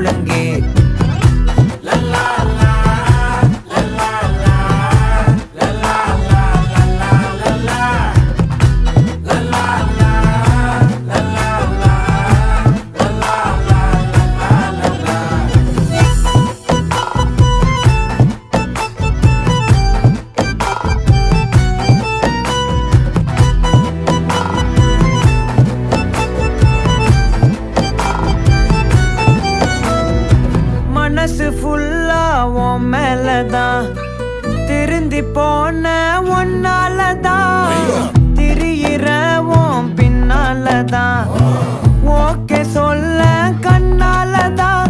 ஒழுங்கே மனசு ஃபுல்லா உன் மேலதான் திருந்தி போன ஒன்னாலதான் திரியிற உன் பின்னாலதான் ஓகே சொல்ல கண்ணாலதான்